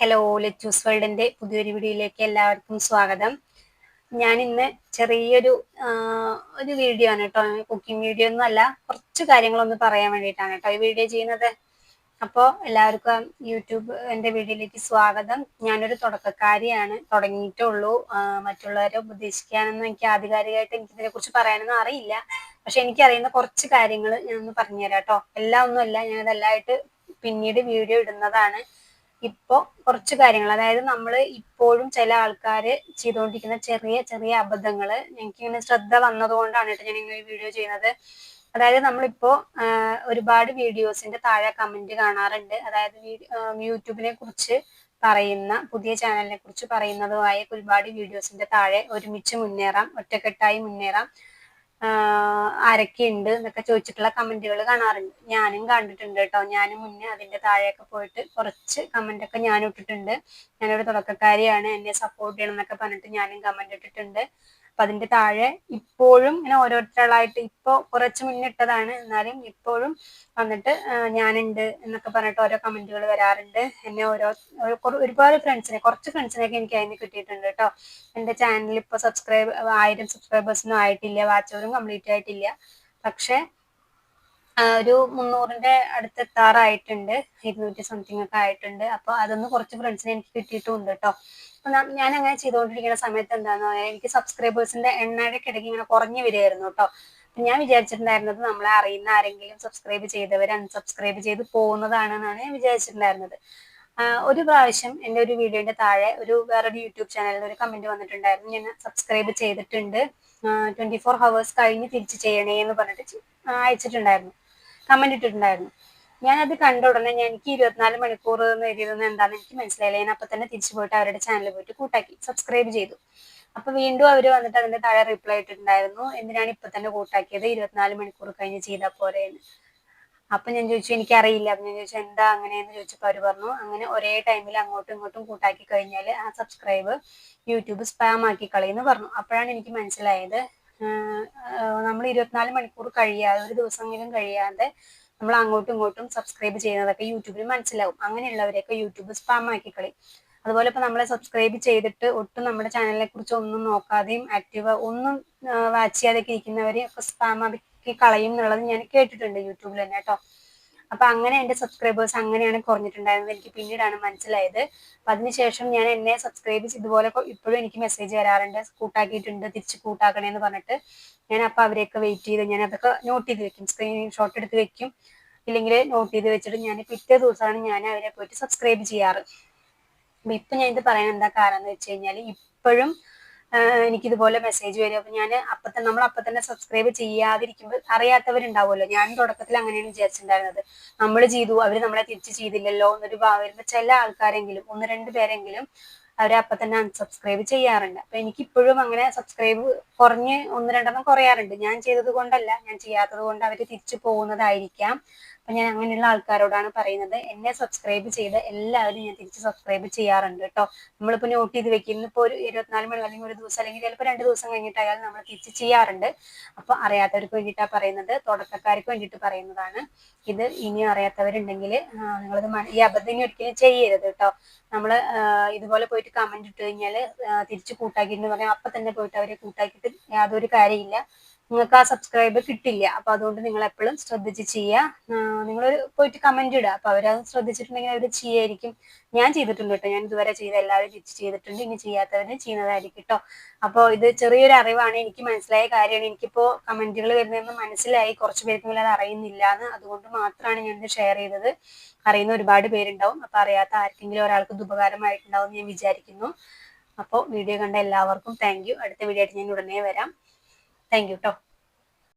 Hello, lettuce വേൾഡിന്റെ പുതിയൊരു വീഡിയോയിലേക്ക് എല്ലാവർക്കും സ്വാഗതം. ഞാൻ ഇന്ന് ചെറിയൊരു ഒരു വീഡിയോ ആണ് കേട്ടോ. കുക്കിംഗ് വീഡിയോ ഒന്നും അല്ല, കുറച്ച് കാര്യങ്ങളൊന്ന് പറയാൻ വേണ്ടിയിട്ടാണ് കേട്ടോ ഈ വീഡിയോ ചെയ്യുന്നത്. അപ്പോൾ എല്ലാവർക്കും യൂട്യൂബ് എൻ്റെ വീഡിയോയിലേക്ക് സ്വാഗതം. ഞാനൊരു തുടക്കക്കാരിയാണ്, തുടങ്ങിയിട്ടുള്ളൂ. മറ്റുള്ളവരെ ഉപദേശിക്കാനൊന്നും എനിക്ക് ആധികാരികമായിട്ട് എനിക്കിതിനെ കുറിച്ച് പറയാനൊന്നും അറിയില്ല. പക്ഷെ എനിക്കറിയുന്ന കുറച്ച് കാര്യങ്ങൾ ഞാനൊന്ന് പറഞ്ഞുതരാം കേട്ടോ. എല്ലാം ഒന്നുമല്ല, ഞാനതെല്ലാമായിട്ട് പിന്നീട് വീഡിയോ ഇടുന്നതാണ്. ഇപ്പോ കുറച്ച് കാര്യങ്ങൾ, അതായത് നമ്മൾ ഇപ്പോഴും ചില ആൾക്കാർ ചെയ്തുകൊണ്ടിരിക്കുന്ന ചെറിയ ചെറിയ അബദ്ധങ്ങൾ എനിക്കിങ്ങനെ ശ്രദ്ധ വന്നതുകൊണ്ടാണ് കേട്ടോ ഞാൻ ഇങ്ങനെ വീഡിയോ ചെയ്യുന്നത്. അതായത് നമ്മളിപ്പോ ഒരുപാട് വീഡിയോസിന്റെ താഴെ കമന്റ് കാണാറുണ്ട്. അതായത് യൂട്യൂബിനെ കുറിച്ച് പറയുന്ന, പുതിയ ചാനലിനെ കുറിച്ച് പറയുന്നതുമായ ഒരുപാട് വീഡിയോസിന്റെ താഴെ ഒരുമിച്ച് മുന്നേറാം, ഒറ്റക്കെട്ടായി മുന്നേറാം, ആരൊക്കെയുണ്ട് എന്നൊക്കെ ചോദിച്ചിട്ടുള്ള കമന്റുകൾ കാണാറുണ്ട്. ഞാനും കണ്ടിട്ടുണ്ട് കേട്ടോ. ഞാനും മുന്നേ അതിന്റെ താഴെയൊക്കെ പോയിട്ട് കുറച്ച് കമന്റ് ഒക്കെ ഞാനും ഇട്ടിട്ടുണ്ട്. ഞാനൊരു തുടക്കക്കാരിയാണ്, എന്നെ സപ്പോർട്ട് ചെയ്യണം എന്നൊക്കെ പറഞ്ഞിട്ട് ഞാനും കമന്റ് ഇട്ടിട്ടുണ്ട്. അപ്പൊ അതിന്റെ താഴെ ഇപ്പോഴും ഇങ്ങനെ ഓരോരുത്തരായിട്ട്, ഇപ്പൊ കുറച്ച് മുന്നിട്ടതാണ്, എന്നാലും ഇപ്പോഴും വന്നിട്ട് ഞാനുണ്ട് എന്നൊക്കെ പറഞ്ഞിട്ട് ഓരോ കമന്റുകൾ വരാറുണ്ട്. എന്നെ ഒരുപാട് ഫ്രണ്ട്സിനെ, കുറച്ച് ഫ്രണ്ട്സിനെയൊക്കെ എനിക്ക് അതിന് കിട്ടിയിട്ടുണ്ട് കേട്ടോ. എന്റെ ചാനൽ ഇപ്പൊ 1000 സബ്സ്ക്രൈബേഴ്സിനും ആയിട്ടില്ല, വാച്ച് അവറും കംപ്ലീറ്റ് ആയിട്ടില്ല. പക്ഷെ ഒരു 300ന്റെ അടുത്ത് എത്താറായിട്ടുണ്ട്, 200 സംതിങ് ഒക്കെ ആയിട്ടുണ്ട്. അപ്പൊ അതൊന്ന് കുറച്ച് ഫ്രണ്ട്സിനെ എനിക്ക് കിട്ടിയിട്ടുണ്ട് കേട്ടോ. അപ്പൊ ഞാൻ അങ്ങനെ ചെയ്തുകൊണ്ടിരിക്കുന്ന സമയത്ത് എന്താണെന്ന് പറഞ്ഞാൽ എനിക്ക് സബ്സ്ക്രൈബേഴ്സിന്റെ എണ്ണയുടെ ഇടയ്ക്ക് ഇങ്ങനെ കുറഞ്ഞു വരികയായിരുന്നു കേട്ടോ. ഞാൻ വിചാരിച്ചിട്ടുണ്ടായിരുന്നത് നമ്മളെ അറിയുന്ന ആരെങ്കിലും സബ്സ്ക്രൈബ് ചെയ്തവർ അൺസബ്സ്ക്രൈബ് ചെയ്ത് പോകുന്നതാണെന്നാണ് ഞാൻ വിചാരിച്ചിട്ടുണ്ടായിരുന്നത്. ഒരു പ്രാവശ്യം എൻ്റെ ഒരു വീഡിയോന്റെ താഴെ വേറൊരു യൂട്യൂബ് ചാനലിൽ ഒരു കമന്റ് വന്നിട്ടുണ്ടായിരുന്നു, ഞാൻ സബ്സ്ക്രൈബ് ചെയ്തിട്ടുണ്ട്, 24 hours കഴിഞ്ഞ് തിരിച്ച് ചെയ്യണേ എന്ന് പറഞ്ഞിട്ട് അയച്ചിട്ടുണ്ടായിരുന്നു, കമന്റ് ഇട്ടിട്ടുണ്ടായിരുന്നു. ഞാനത് കണ്ട ഉടനെ എനിക്ക് 24 മണിക്കൂർ എന്ന് എഴുതിയതെന്ന് എന്താണെന്ന് എനിക്ക് മനസ്സിലായില്ല. ഞാൻ അപ്പൊ തന്നെ തിരിച്ചു പോയിട്ട് അവരുടെ ചാനലിൽ പോയിട്ട് കൂട്ടാക്കി, സബ്സ്ക്രൈബ് ചെയ്തു. അപ്പൊ വീണ്ടും അവർ വന്നിട്ട് അതിന്റെ താഴെ റിപ്ലൈ ഇട്ടിട്ടുണ്ടായിരുന്നു, എന്തിനാണ് ഇപ്പൊ തന്നെ കൂട്ടാക്കിയത്, 24 മണിക്കൂർ കഴിഞ്ഞ് ചെയ്താൽ പോരെയെന്ന്. അപ്പൊ ഞാൻ ചോദിച്ചു, എനിക്കറിയില്ല. അപ്പൊ ഞാൻ ചോദിച്ചു എന്താ അങ്ങനെയെന്ന് ചോദിച്ചപ്പോൾ അവർ പറഞ്ഞു, അങ്ങനെ ഒരേ ടൈമിൽ അങ്ങോട്ടും ഇങ്ങോട്ടും കൂട്ടാക്കി കഴിഞ്ഞാൽ ആ സബ്സ്ക്രൈബ് യൂട്യൂബ് സ്പാം ആക്കി കളയെന്ന് പറഞ്ഞു. അപ്പോഴാണ് എനിക്ക് മനസ്സിലായത്, നമ്മൾ 24 മണിക്കൂർ കഴിയാതെ, ഒരു ദിവസമെങ്കിലും കഴിയാതെ നമ്മൾ അങ്ങോട്ടും ഇങ്ങോട്ടും സബ്സ്ക്രൈബ് ചെയ്യുന്നതൊക്കെ യൂട്യൂബിൽ മനസ്സിലാവും. അങ്ങനെയുള്ളവരെയൊക്കെ യൂട്യൂബ് സ്പാം ആക്കി കളയും. അതുപോലെ ഇപ്പൊ നമ്മളെ സബ്സ്ക്രൈബ് ചെയ്തിട്ട് ഒട്ടും നമ്മുടെ ചാനലിനെ കുറിച്ച് ഒന്നും നോക്കാതെയും ആക്റ്റീവ് ഒന്നും വാച്ച് ചെയ്യാതെയൊക്കെ ഇരിക്കുന്നവരെ ഒക്കെ സ്പാം ആക്കി കളയും എന്നുള്ളത് ഞാൻ കേട്ടിട്ടുണ്ട് യൂട്യൂബിൽ തന്നെ കേട്ടോ. അപ്പൊ അങ്ങനെ എന്റെ സബ്സ്ക്രൈബേഴ്സ് അങ്ങനെയാണ് കുറഞ്ഞിട്ടുണ്ടായിരുന്നത്, എനിക്ക് പിന്നീടാണ് മനസ്സിലായത്. അപ്പൊ അതിനുശേഷം ഞാൻ എന്നെ സബ്സ്ക്രൈബ് ഇതുപോലെ ഇപ്പോഴും എനിക്ക് മെസ്സേജ് വരാറുണ്ട്, കൂട്ടാക്കിയിട്ടുണ്ട്, തിരിച്ച് കൂട്ടാക്കണേ എന്ന് പറഞ്ഞിട്ട്. ഞാൻ അപ്പൊ അവരെയൊക്കെ വെയിറ്റ് ചെയ്ത് ഞാൻ അതൊക്കെ നോട്ട് ചെയ്ത് വെക്കും, സ്ക്രീൻഷോട്ട് എടുത്ത് വെക്കും, ഇല്ലെങ്കിൽ നോട്ട് ചെയ്ത് വെച്ചിട്ട് ഞാൻ പിറ്റേ ദിവസമാണ് ഞാൻ അവരെ പോയിട്ട് സബ്സ്ക്രൈബ് ചെയ്യാറ്. അപ്പൊ ഇപ്പൊ ഞാൻ ഇത് പറയാൻ എന്താ കാരണം എന്ന് വെച്ച് കഴിഞ്ഞാൽ, ഇപ്പോഴും എനിക്ക് ഇതുപോലെ മെസ്സേജ് വരും. അപ്പൊ ഞാൻ നമ്മൾ അപ്പൊ തന്നെ സബ്സ്ക്രൈബ് ചെയ്യാതിരിക്കുമ്പോൾ അറിയാത്തവരുണ്ടാവുമല്ലോ. ഞാൻ തുടക്കത്തിൽ അങ്ങനെയാണ് വിചാരിച്ചിട്ടുണ്ടായിരുന്നത്, നമ്മൾ ചെയ്തു അവര് നമ്മളെ തിരിച്ച് ചെയ്തില്ലല്ലോ എന്നൊരു ഭാവം വരുമ്പോൾ ചില ആൾക്കാരെങ്കിലും, 1-2 പേരെങ്കിലും അവരെ അപ്പൊ തന്നെ അൺസബ്സ്ക്രൈബ് ചെയ്യാറുണ്ട്. അപ്പൊ എനിക്കിപ്പോഴും അങ്ങനെ സബ്സ്ക്രൈബ് കുറഞ്ഞ് 1-2 കുറയാറുണ്ട്. ഞാൻ ചെയ്തത് കൊണ്ടല്ല, ഞാൻ ചെയ്യാത്തത് കൊണ്ട് അവര് തിരിച്ചു പോകുന്നതായിരിക്കാം. അപ്പൊ ഞാൻ അങ്ങനെയുള്ള ആൾക്കാരോടാണ് പറയുന്നത്, എന്നെ സബ്സ്ക്രൈബ് ചെയ്ത് എല്ലാവരും ഞാൻ തിരിച്ച് സബ്സ്ക്രൈബ് ചെയ്യാറുണ്ട് കേട്ടോ. നമ്മളിപ്പോ നോട്ട് ചെയ്ത് വെക്കും, ഇപ്പൊ ഒരു 24 മണി അല്ലെങ്കിൽ ഒരു ദിവസം അല്ലെങ്കിൽ ചിലപ്പോൾ 2 ദിവസം കഴിഞ്ഞിട്ടായാലും നമ്മൾ തിരിച്ച് ചെയ്യാറുണ്ട്. അപ്പൊ അറിയാത്തവർക്ക് വേണ്ടിയിട്ടാണ് പറയുന്നത്, തുടക്കക്കാർക്ക് വേണ്ടിയിട്ട് പറയുന്നതാണ് ഇത്. ഇനി അറിയാത്തവരുണ്ടെങ്കിൽ നിങ്ങളിത് ഈ അബദ്ധം ഇനി ഒരിക്കലും ചെയ്യരുത് കേട്ടോ. നമ്മള് ഇതുപോലെ പോയിട്ട് കമന്റ് ഇട്ട് കഴിഞ്ഞാൽ തിരിച്ച് കൂട്ടാക്കിയിട്ട് പറയാം, അപ്പൊ തന്നെ പോയിട്ട് അവരെ കൂട്ടാക്കിയിട്ട് യാതൊരു കാര്യമില്ല, നിങ്ങൾക്ക് ആ സബ്സ്ക്രൈബ് കിട്ടില്ല. അപ്പൊ അതുകൊണ്ട് നിങ്ങൾ എപ്പോഴും ശ്രദ്ധിച്ച് ചെയ്യുക. നിങ്ങൾ പോയിട്ട് കമന്റ് ഇടുക, അപ്പൊ അവരത് ശ്രദ്ധിച്ചിട്ടുണ്ടെങ്കിൽ അവർ ചെയ്യായിരിക്കും. ഞാൻ ചെയ്തിട്ടുണ്ട് കേട്ടോ, ഞാൻ ഇതുവരെ ചെയ്ത എല്ലാവരും തിരിച്ച് ചെയ്തിട്ടുണ്ട്, ഇനി ചെയ്യാത്തവരും ചെയ്യുന്നതായിരിക്കും കേട്ടോ. അപ്പോൾ ഇത് ചെറിയൊരു അറിവാണ്, എനിക്ക് മനസ്സിലായ കാര്യമാണ്. എനിക്കിപ്പോ കമന്റുകൾ വരുന്നതെന്ന് മനസ്സിലായി, കുറച്ച് പേർക്കെങ്കിലും അത് അറിയുന്നില്ല എന്ന്, അതുകൊണ്ട് മാത്രമാണ് ഞാനിത് ഷെയർ ചെയ്തത്. അറിയുന്ന ഒരുപാട് പേരുണ്ടാവും, അപ്പൊ അറിയാത്ത ആർക്കെങ്കിലും ഒരാൾക്ക് ഇത് ഉപകാരമായിട്ടുണ്ടാവും എന്ന് ഞാൻ വിചാരിക്കുന്നു. അപ്പോൾ വീഡിയോ കണ്ട എല്ലാവർക്കും താങ്ക് യു. അടുത്ത വീഡിയോ ആയിട്ട് ഞാൻ ഉടനെ വരാം. താങ്ക് യു കേട്ടോ.